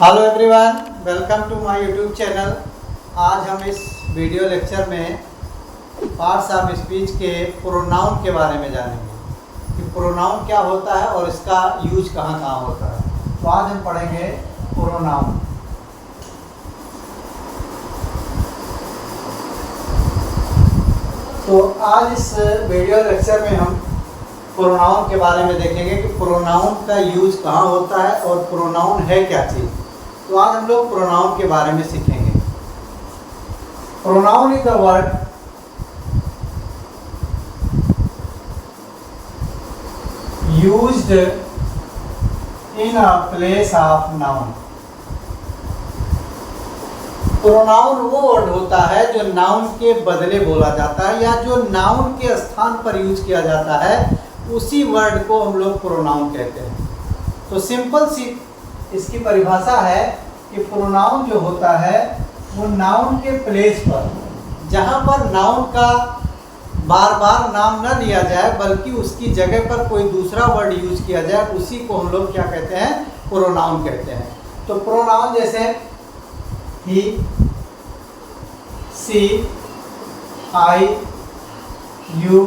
Hello everyone, welcome to my YouTube channel. आज हम इस वीडियो लेक्चर में पार्ट्स ऑफ स्पीच के प्रोनाउन के बारे में जानेंगे कि प्रोनाउन क्या होता है और इसका यूज कहाँ कहाँ होता है। तो आज हम पढ़ेंगे प्रोनाउन। तो आज इस वीडियो लेक्चर में हम प्रोनाउन के बारे में देखेंगे कि प्रोनाउन का यूज कहाँ होता है और प्रोनाउन है क्या चीज़। तो आज हम लोग प्रोनाउन के बारे में सीखेंगे। Pronoun is the word used in a place of noun. Pronoun वो वर्ड होता है जो नाउन के बदले बोला जाता है या जो नाउन के स्थान पर यूज किया जाता है, उसी वर्ड को हम लोग प्रोनाउन कहते हैं। तो सिंपल सी इसकी परिभाषा है कि प्रोनाउन जो होता है वो नाउन के प्लेस पर, जहाँ पर नाउन का बार बार नाम न लिया जाए बल्कि उसकी जगह पर कोई दूसरा वर्ड यूज किया जाए, उसी को हम लोग क्या कहते हैं, प्रोनाउन कहते हैं। तो प्रोनाउन जैसे ही, सी, आई, यू,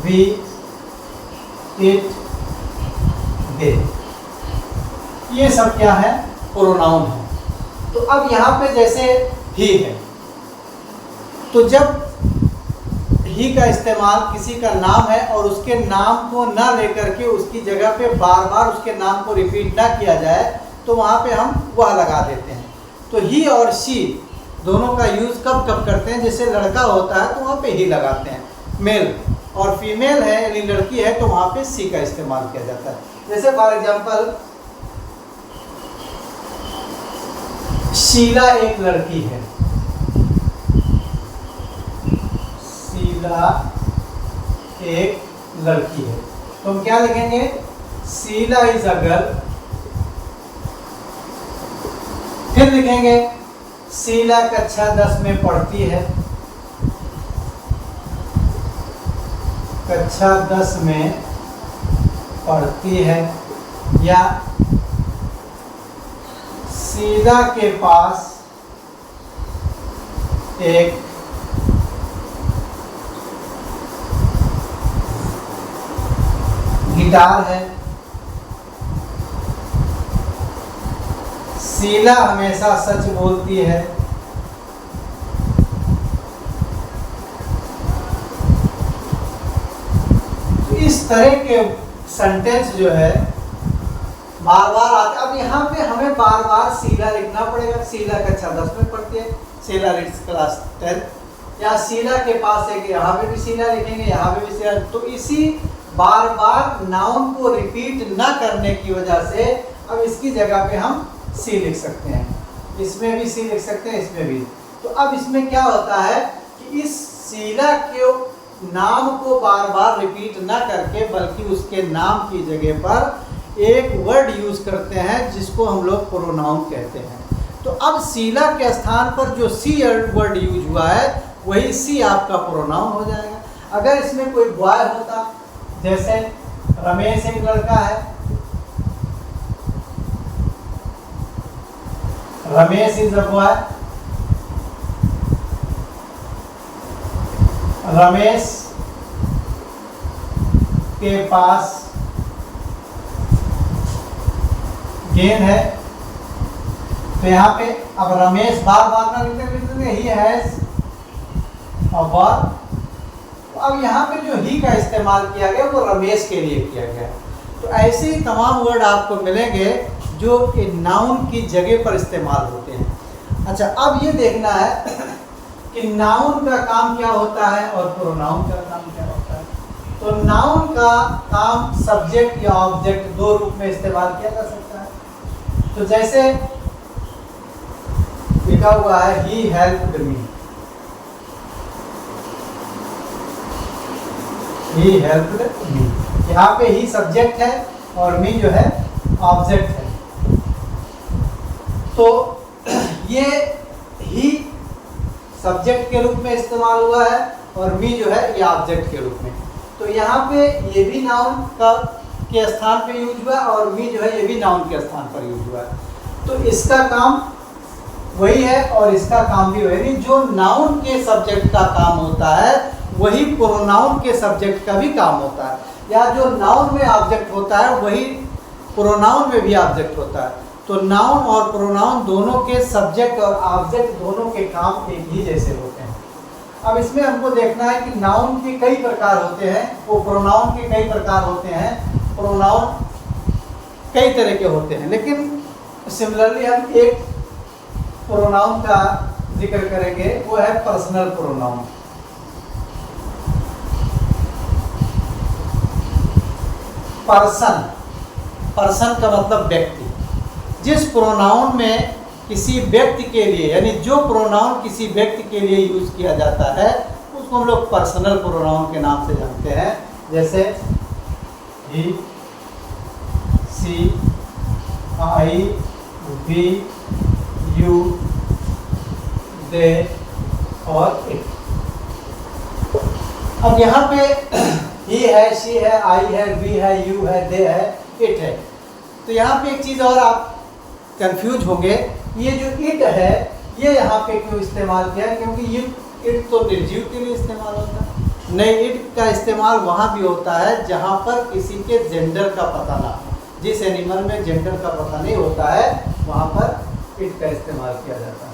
वी, इट, दे, ये सब क्या है, प्रोनाउन है। तो अब यहाँ पे जैसे ही है, तो जब ही का इस्तेमाल किसी का नाम है और उसके नाम को ना लेकर के उसकी जगह पे बार बार उसके नाम को रिपीट ना किया जाए तो वहाँ पे हम वह लगा देते हैं। तो ही और शी दोनों का यूज़ कब कब करते हैं, जैसे लड़का होता है तो वहाँ पे ही लगाते हैं, मेल, और फीमेल है यानी लड़की है तो वहाँ पे सी का इस्तेमाल किया जाता है। जैसे फॉर एग्जांपल शीला एक लड़की है, शीला एक लड़की है, तो हम क्या लिखेंगे, शीला इज अ गर्ल। फिर लिखेंगे शीला कक्षा 10 में पढ़ती है, कक्षा 10 में पढ़ती है। या शीला के पास एक गिटार है, शीला हमेशा सच बोलती है। तो इस तरह के सेंटेंस जो है बार बार आते। अब यहाँ पे हमें बार बार शीला लिखना पड़ेगा। शीला कक्षा 10 में पढ़ती है, शीला रीड्स क्लास 10। या शीला के पास है कि यहाँ पे भी शीला लिखेंगे, यहाँ पे भी शीला। तो इसी बार बार नाउन को रिपीट ना करने की वजह से अब इसकी जगह पे हम सी लिख सकते हैं, इसमें भी सी लिख सकते हैं, इसमें भी। तो अब इसमें क्या होता है कि इस शीला के नाम को बार बार रिपीट ना करके बल्कि उसके नाम की जगह पर एक वर्ड यूज करते हैं जिसको हम लोग प्रोनाउन कहते हैं। तो अब शीला के स्थान पर जो सी वर्ड यूज हुआ है वही सी आपका प्रोनाउन हो जाएगा। अगर इसमें कोई बॉय होता, जैसे रमेश एक लड़का है, Ramesh is a boy, Ramesh के पास गेंद है। तो यहाँ पे अब रमेश बार बार ना लिखते ही हैज अ बॉल। तो अब यहाँ पे जो ही का इस्तेमाल किया गया वो रमेश के लिए किया गया। तो ऐसे ही तमाम वर्ड आपको मिलेंगे जो नाउन की जगह पर इस्तेमाल होते हैं। अच्छा, अब ये देखना है कि नाउन का काम क्या होता है और प्रोनाउन का काम क्या होता है। तो नाउन का काम सब्जेक्ट या ऑब्जेक्ट दो रूप में इस्तेमाल किया जा सकता है। तो जैसे लिखा हुआ है he helped me, he helped me, यहाँ पे ही सब्जेक्ट है और मी जो है ऑब्जेक्ट है। तो ये ही सब्जेक्ट के रूप में इस्तेमाल हुआ है और मी जो है ये ऑब्जेक्ट के रूप में। तो यहाँ पे ये भी नाउन का के स्थान पे यूज हुआ और वी जो है ये भी नाउन के स्थान पर यूज हुआ है। तो इसका काम वही है और इसका काम भी वही, नहीं जो नाउन के सब्जेक्ट का काम होता है वही प्रोनाउन के सब्जेक्ट का भी काम होता है, या जो नाउन में ऑब्जेक्ट होता है वही प्रोनाउन में भी ऑब्जेक्ट होता है। तो नाउन और प्रोनाउन दोनों के सब्जेक्ट और ऑब्जेक्ट दोनों के काम एक ही जैसे होते हैं। अब इसमें हमको देखना है कि नाउन के कई प्रकार होते हैं, वो प्रोनाउन के कई प्रकार होते हैं। प्रोनाउन कई तरह के होते हैं, लेकिन सिमिलरली हम एक प्रोनाउन का जिक्र करेंगे, वो है पर्सनल प्रोनाउन। पर्सन का मतलब व्यक्ति। जिस प्रोनाउन में किसी व्यक्ति के लिए, यानी जो प्रोनाउन किसी व्यक्ति के लिए यूज किया जाता है उसको हम लोग पर्सनल प्रोनाउन के नाम से जानते हैं। जैसे ही, सी, आई, वी, यू, दे और इट। अब यहाँ पे ही है, शी है, आई है, वी है, यू है, दे है, इट है। तो यहाँ पे एक चीज़ और आप कंफ्यूज होंगे, ये जो इट है ये यहाँ पे क्यों इस्तेमाल किया है? क्योंकि ये इट तो निर्जीव के लिए इस्तेमाल होता है। नहीं, इट का इस्तेमाल वहाँ भी होता है जहाँ पर किसी के जेंडर का पता ना हो। जिस एनिमल में जेंडर का पता नहीं होता है वहाँ पर इट का इस्तेमाल किया जाता है।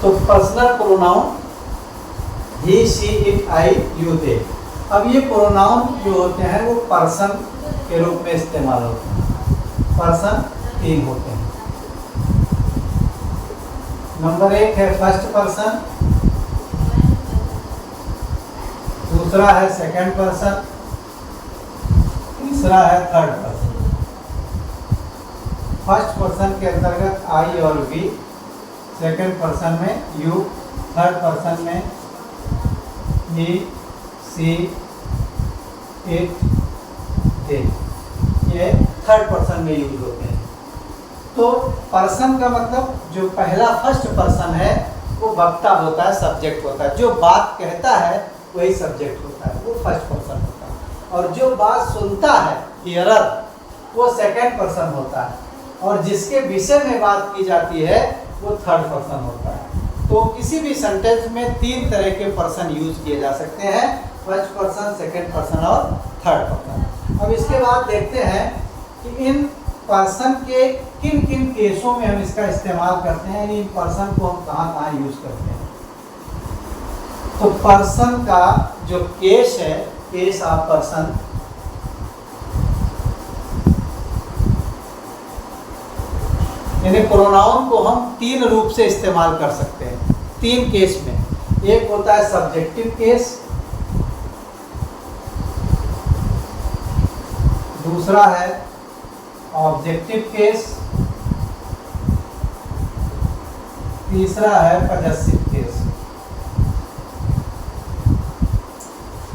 तो personal pronoun he, she, it, I, you, they. अब ये प्रोनाउन जो होते हैं वो पर्सन के रूप में इस्तेमाल होते हैं। पर्सन 3 होते हैं। नंबर 1 है फर्स्ट पर्सन, दूसरा है सेकंड पर्सन, तीसरा है थर्ड पर्सन। फर्स्ट पर्सन के अंतर्गत आई और वी, सेकंड पर्सन में यू, थर्ड पर्सन में ही, सी, इट, दे। ये थर्ड पर्सन में यूज होते हैं। तो पर्सन का मतलब जो पहला फर्स्ट पर्सन है वो वक्ता होता है, सब्जेक्ट होता है। जो बात कहता है वही सब्जेक्ट होता है, वो फर्स्ट पर्सन होता है। और जो बात सुनता है, हियरर, वो सेकंड पर्सन होता है। और जिसके विषय में बात की जाती है वो थर्ड पर्सन होता है। तो किसी भी सेंटेंस में 3 तरह के पर्सन यूज किए जा सकते हैं, फर्स्ट पर्सन, सेकंड पर्सन और थर्ड पर्सन। अब इसके बाद देखते हैं कि इन पर्सन के किन किन केसों में हम इसका इस्तेमाल करते हैं, इन पर्सन को हम कहाँ कहाँ यूज करते हैं। तो पर्सन का जो केस है, केस ऑफ पर्सन, यानी प्रोनाउन को हम 3 रूप से इस्तेमाल कर सकते हैं, 3 केस में। एक होता है सब्जेक्टिव केस, दूसरा है ऑब्जेक्टिव केस, तीसरा है पजेसिव केस।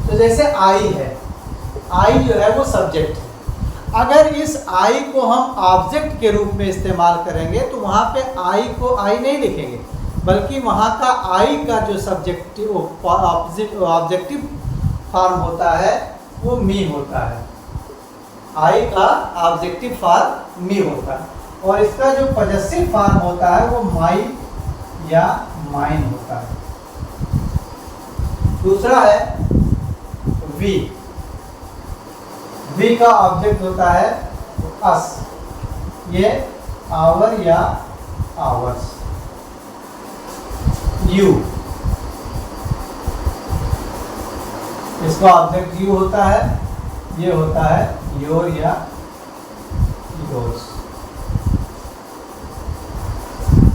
तो जैसे आई है, आई जो है वो सब्जेक्ट है। अगर इस आई को हम ऑब्जेक्ट के रूप में इस्तेमाल करेंगे तो वहाँ पे आई को आई नहीं लिखेंगे, बल्कि वहाँ का आई का जो सब्जेक्टिव ऑब्जेक्टिव फॉर्म होता है वो मी होता है। आई का ऑब्जेक्टिव फॉर्म मी होता है, और इसका जो पजेसिव फॉर्म होता है वो माई या माइन होता है। दूसरा है वी, वी का ऑब्जेक्ट होता है अस, ये आवर या आवर्स। यू, इसका ऑब्जेक्ट यू होता है, ये होता है योर या योर्स।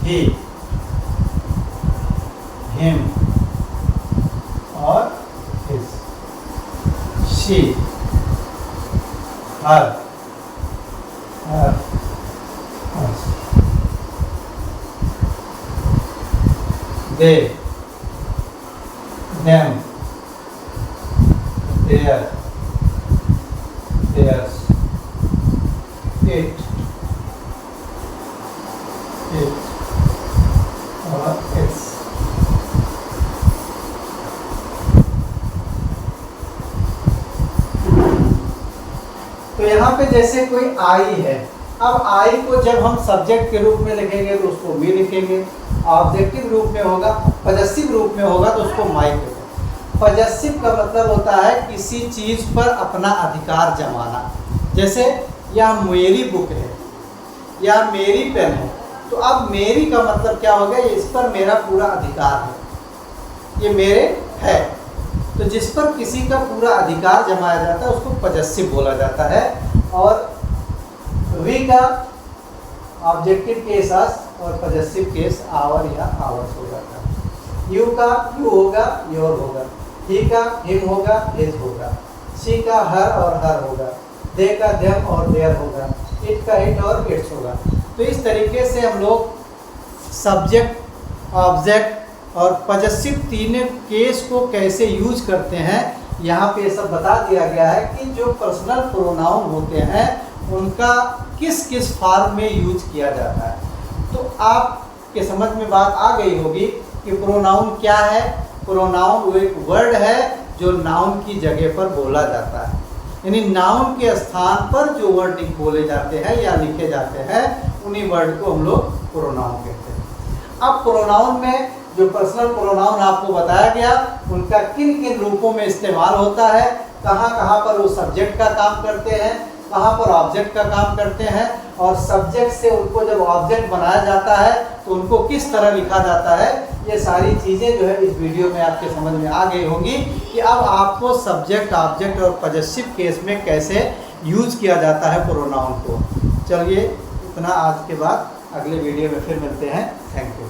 ही, हिम और his. She, her, hers. they, them, their, theirs, it और its। तो यहाँ पे जैसे कोई आई है, अब आई को जब हम सब्जेक्ट के रूप में लिखेंगे तो उसको मी लिखेंगे, ऑब्जेक्टिव रूप में होगा, पॉजेसिव रूप में होगा तो उसको माई कहते हैं। पॉजेसिव का मतलब होता है किसी चीज़ पर अपना अधिकार जमाना। जैसे यह मेरी बुक है या मेरी पेन है, तो अब मेरी का मतलब क्या हो गया, इस पर मेरा पूरा अधिकार है, ये मेरे है। तो जिस पर किसी का पूरा अधिकार जमाया जाता है उसको पॉजेसिव बोला जाता है। और वी का ऑब्जेक्टिव केस अस और पॉजेसिव केस आवर या आवर्स हो जाता है। यू का यू होगा, योर होगा। ही का हिम होगा, हिज होगा। शी का हर और हर होगा। दे का देम और देयर होगा। इट का इट और इट्स होगा। तो इस तरीके से हम लोग सब्जेक्ट, ऑब्जेक्ट और पॉजेसिव तीनों केस को कैसे यूज करते हैं यहाँ पे सब बता दिया गया है कि जो पर्सनल प्रोनाउन होते हैं उनका किस किस फॉर्म में यूज किया जाता है। तो आपके समझ में बात आ गई होगी कि प्रोनाउन क्या है। प्रोनाउन वो एक वर्ड है जो नाउन की जगह पर बोला जाता है, यानी नाउन के स्थान पर जो वर्ड बोले जाते हैं या लिखे जाते हैं उन्हीं वर्ड को हम लोग प्रोनाउन कहते हैं। अब प्रोनाउन में जो पर्सनल प्रोनाउन आपको बताया गया उनका किन किन रूपों में इस्तेमाल होता है, कहाँ कहाँ पर वो सब्जेक्ट का काम करते हैं, कहाँ पर ऑब्जेक्ट का काम करते हैं, और सब्जेक्ट से उनको जब ऑब्जेक्ट बनाया जाता है तो उनको किस तरह लिखा जाता है। ये सारी चीज़ें जो है इस वीडियो में आपके समझ में आ गई होंगी कि अब आपको सब्जेक्ट, ऑब्जेक्ट और पॉजेसिव केस में कैसे यूज किया जाता है प्रोनाउन को। चलिए इतना आज के बाद, अगले वीडियो में फिर मिलते हैं। Thank you.